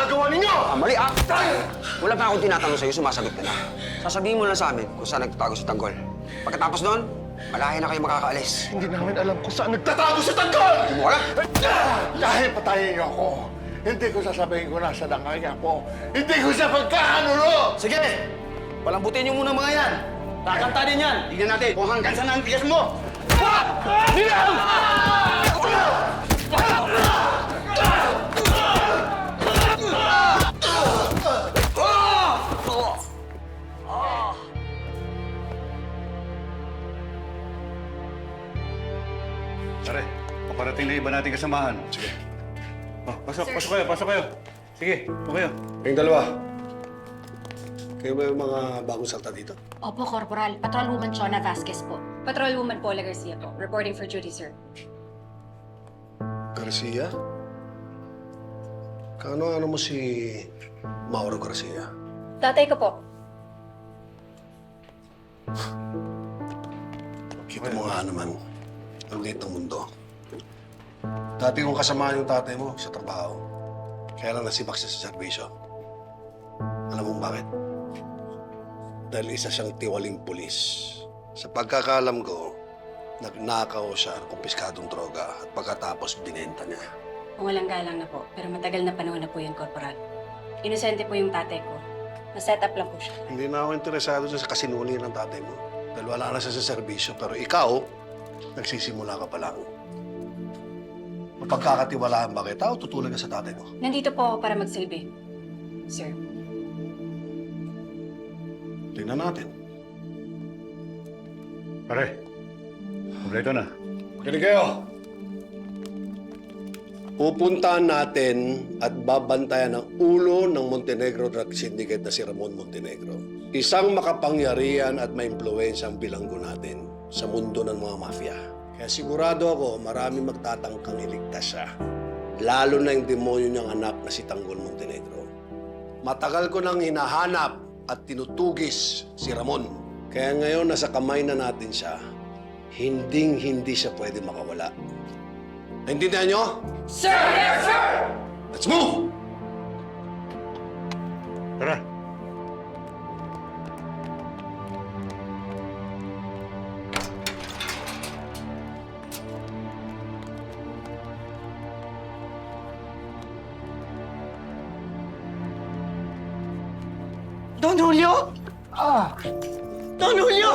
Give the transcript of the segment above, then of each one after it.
ginagawa ninyo! Mali ah! Wala pa akong tinatanong sa'yo, sumasagot ka na. Sasabihin mo lang sa amin kung saan nagtatago si Tanggol. Pagkatapos doon, malayo na kayo makakaalis. Hindi namin alam kung saan nagtatago si Tanggol! Hindi mo alam? Dahil patayin niyo ako, hindi ko sasabihin ko nasa dangay niya po. Hindi ko siya pagkaanulo! Sige! Palambutin niyo muna mga yan. Kakanta din yan. Tignan natin kung hanggang saan ang tigas mo. Nilam! Pare, paparating na iba nating kasamahan. Sige. Oh, pasok kayo. Sige, pasok kayo. Kayong dalawa. Kayo ba yung mga bagong salta dito? Opo, Corporal. Patrolwoman Chona Vasquez po. Patrolwoman Paula Garcia po. Reporting for duty, sir. Garcia? Kaano-ano mo si Mauro Garcia? Tatay ko po. Kita mo nga naman, ang liit ng mundo. Dati kong kasama yung tatay mo sa trabaho. Kaya lang nasibak siya sa serbisyo. Alam mo bakit? Dahil isa siyang tiwaling pulis. Sa pagkakalam ko, nagnakaw siya ng kumpiskadong droga at pagkatapos binenta niya. Kung walang galang na po, pero matagal na panahon na po yan, Corporal. Inosente po yung tatay ko. Na-set up lang po siya. Hindi na ako interesado sa kasinuli ng tatay mo. Dahil wala na siya sa serbisyo. Pero ikaw, nagsisimula ka pa lang. Mapagkakatiwalaan ba kita o tutulad ka sa tatay mo? Nandito po ako para magsilbi, sir. Tingnan natin. Pare, kompleto na. Makinig kayo. Pupuntahan natin at babantayan ang ulo ng Montenegro Drug Syndicate na si Ramon Montenegro. Isang makapangyarihan at maimpluwensyang bilanggo natin sa mundo ng mga mafia. Kaya sigurado ako maraming magtatangkang iligtas siya. Lalo na yung demonyo niyang anak na si Tanggol Montenegro. Matagal ko nang hinahanap at tinutugis si Ramon. Kaya ngayon nasa kamay na natin siya, hinding-hindi siya pwede makawala. Naintindihan niyo? Sir! Yes, sir! Let's move! Tara. Don Julio! Don Julio!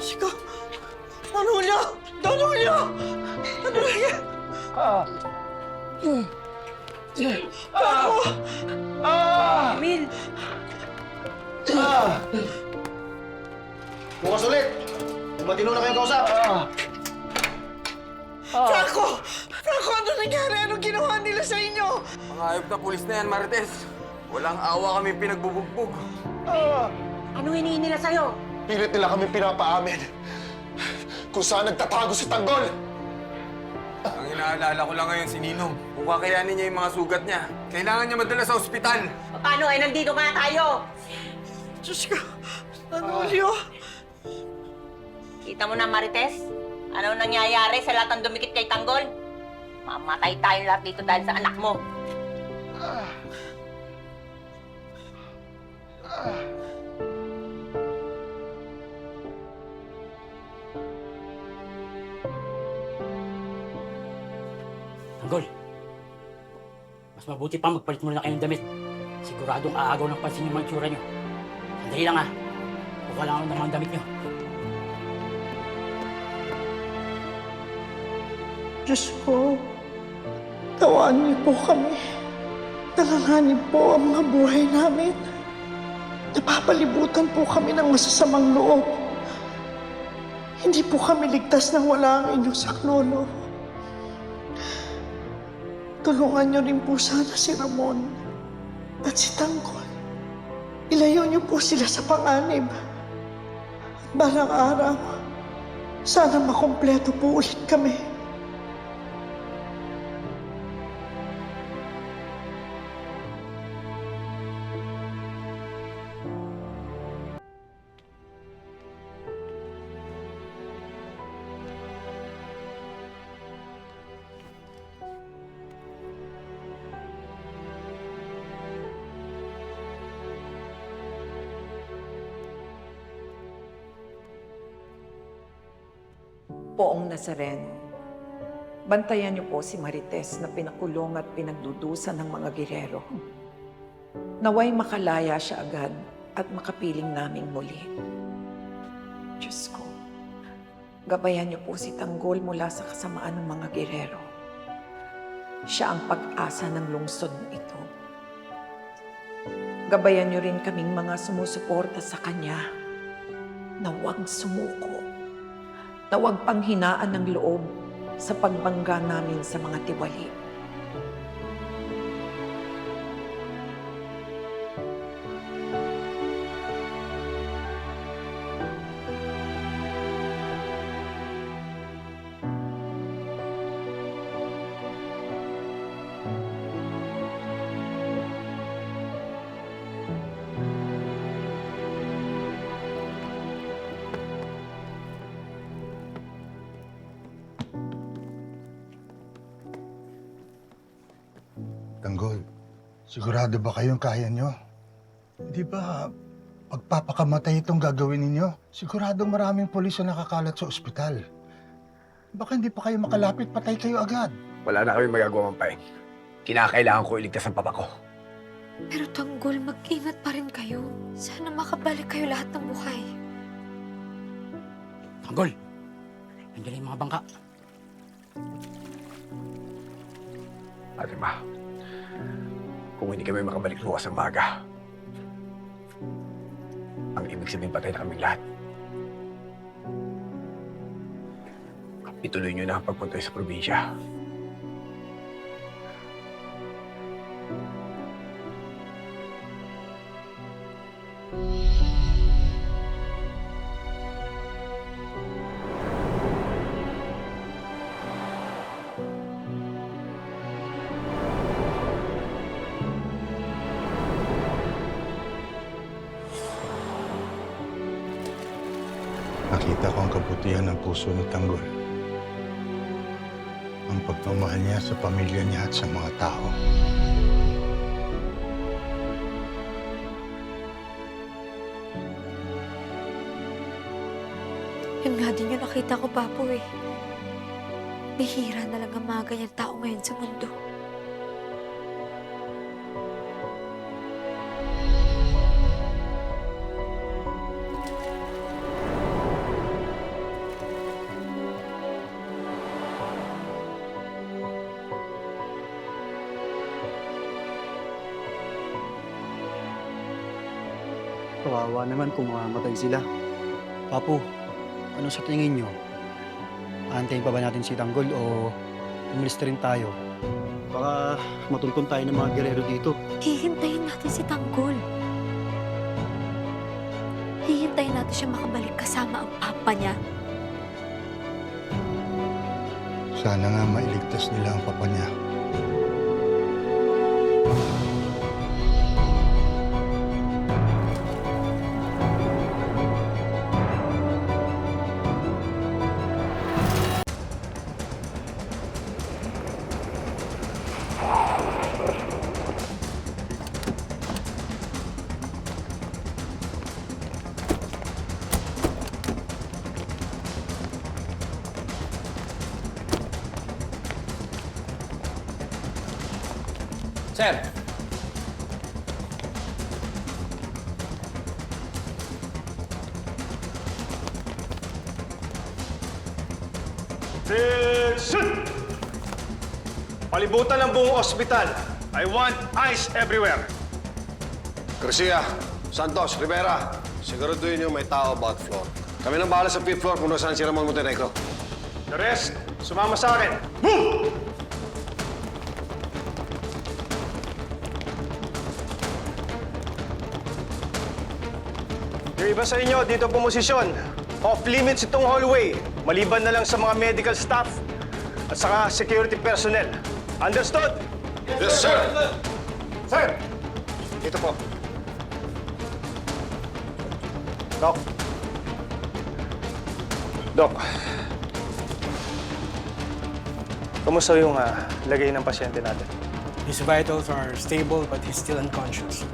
Siko! Don Julio! Don Julio! Ano nangyari? Emil! Bukas ulit! Matino na kayong kausap! Franco! Franco, ano nangyari? Anong ginawa nila sa inyo? Mga ayop na pulis na yan, Marites. Walang awa kami pinagbubugbog. Anong hinihingi nila sa'yo? Pilit nila kami pinapaamin kung saan nagtatago si Tanggol. Ang inaalala ko lang ngayon si Ninong. Kung kakayanin niya yung mga sugat niya, kailangan niya madala sa ospital. Paano? Nandito nga tayo! Diyos ko! Don Julio! Kita mo na, Marites? Ano nangyayari sa lahat ng dumikit kay Tanggol? Mamatay tayong lahat dito dahil sa anak mo. Tanggol, mas mabuti pa magpalit muna kayong damit. Siguradong aagaw ng pansin yung mga itsura nyo. Sandali lang ha. Kuha lang ako ng mga damit nyo. Diyos ko, tawaan niyo po kami. Nalanganib po ang mga buhay namin. Napapalibutan po kami ng masasamang loob. Hindi po kami ligtas nang wala ang inyong saklolo. Tulungan niyo rin po sana si Ramon at si Tanggol. Ilayo niyo po sila sa panganib. At balang araw, sana makumpleto po ulit kami. Poong Nazareno, bantayan niyo po si Marites na pinakulong at pinagdudusan ng mga girero. Naway makalaya siya agad at makapiling naming muli. Diyos ko, gabayan niyo po si Tanggol mula sa kasamaan ng mga girero. Siya ang pag-asa ng lungsod ito. Gabayan niyo rin kaming mga sumusuporta sa kanya na huwag sumuko, na huwag panghinaan ng loob sa pagbangga namin sa mga tiwali. Tanggol, sigurado ba kayong kaya nyo? Di ba pagpapakamatay itong gagawin ninyo? Siguradong maraming pulis na nakakalat sa ospital. Baka hindi pa kayo makalapit, patay kayo agad. Wala na kami magagawa, Mampay. Kinakailangan ko iligtas ang papa ko. Pero Tanggol, mag-ingat pa rin kayo. Sana makabalik kayo lahat ng buhay. Tanggol, nandiyan yung mga bangka. Ate Ma, kung hindi kami makabalik luwas ng maga, ang ibig sabihin patay na kaming lahat. Ituloy niyo na ang pagpunta sa probinsya. Nakita ko ang kabutihan ng puso ni Tanggol. Ang pagmamahal niya sa pamilya niya at sa mga tao. Yun nga din yung nakita ko, Papo eh. Bihira na lang ang mga ganyang tao ngayon sa mundo. Kawawa naman kung mamamatay sila. Papo, ano sa tingin nyo? Aantayin pa ba natin si Tanggol o umalis na rin tayo? Baka matuntun tayo ng mga gerero dito. Hihintayin natin si Tanggol. Hihintayin natin siya makabalik kasama ang papa niya. Sana nga mailigtas nila ang papa niya. Sir! Shoot! Palibutan ng buong ospital. I want eyes everywhere. Garcia, Santos, Rivera, siguraduhin niyo may tao about floor. Kami nang bahala sa fifth floor kung nasaan si Ramon Montenegro. The rest, sumama sa akin. Move! Yung iba sa inyo, dito pumosisyon. Off-limits itong hallway. Maliban na lang sa mga medical staff at saka security personnel. Understood? Yes, sir! Sir! Dito po. Doc. Doc. Kamusta yung lagay ng pasyente natin? His vitals are stable but he's still unconscious.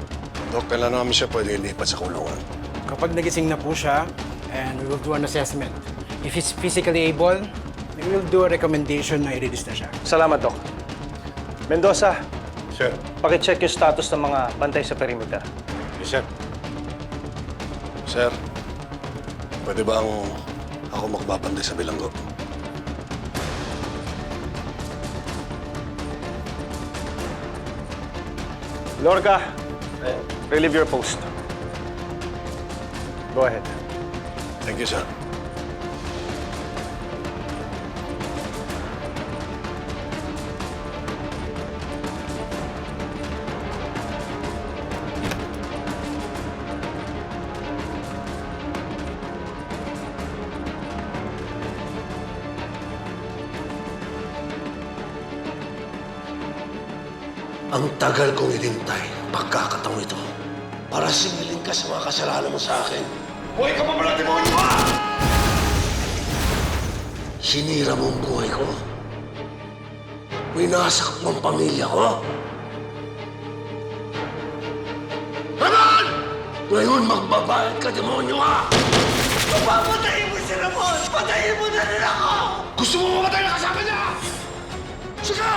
Dok, kailan namin siya pwede ilipat sa kulungan? Kapag nagising na po siya, and we will do an assessment, If he's physically able, we will do a recommendation na i-release na siya. Salamat, Doc. Mendoza, Sir. pakicheck yung status ng mga bantay sa perimeter. Yes, sir. Sir, pwede ba ako magbabantay sa bilanggo? Lorca, relieve your post. Go ahead. Thank you, sir. Ang tagal kong inintay pagkakataong ito para singilin ka sa mga kasalanan mo sa akin. Buhay ka pa pala, demonyo ka! Sinira mo ang buhay ko. Winasak mo ang pamilya ko. Ramon! Ngayon magbabayad ka, demonyo ka! Papapatayin mo si Ramon! Patayin mo na rin ako! Gusto mo mamatay na kasama niya? Sige!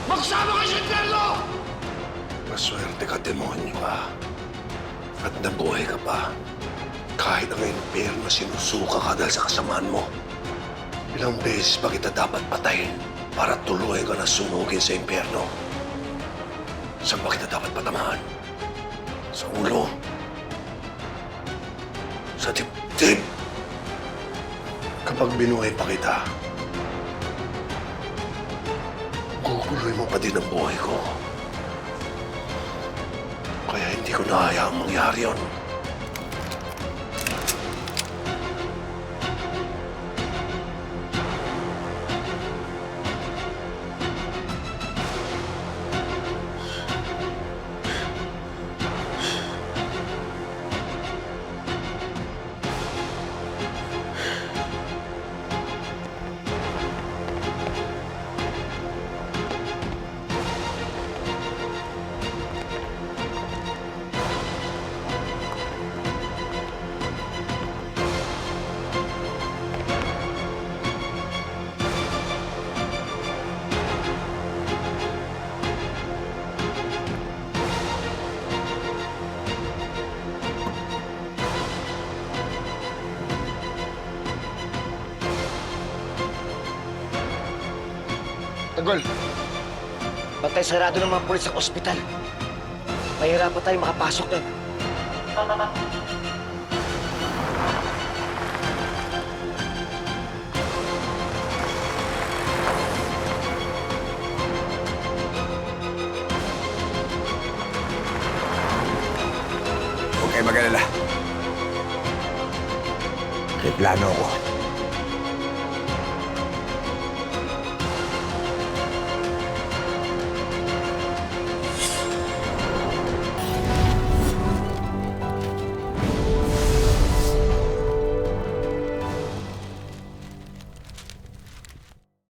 Magsama ka sa impyerno! Maswerte ka, demonyo ka. At nabuhay ka pa. Kahit ang impyerno sinusuka ka dahil sa kasamaan mo. Ilang beses pa kita dapat patayin para tuluyan ka na sunugin sa impyerno. Saan ba kita dapat patamaan? Sa ulo? Sa dibdib? Kapag binuhay pa kita, guguloy mo pa din ang buhay ko. Kaya hindi ko nahayaang mangyari yun. Tanggol, bantay sarado ng mga pulis sa ospital. Mahirapan tayo makapasok doon. Huwag kayo mag-alala. May plano ako.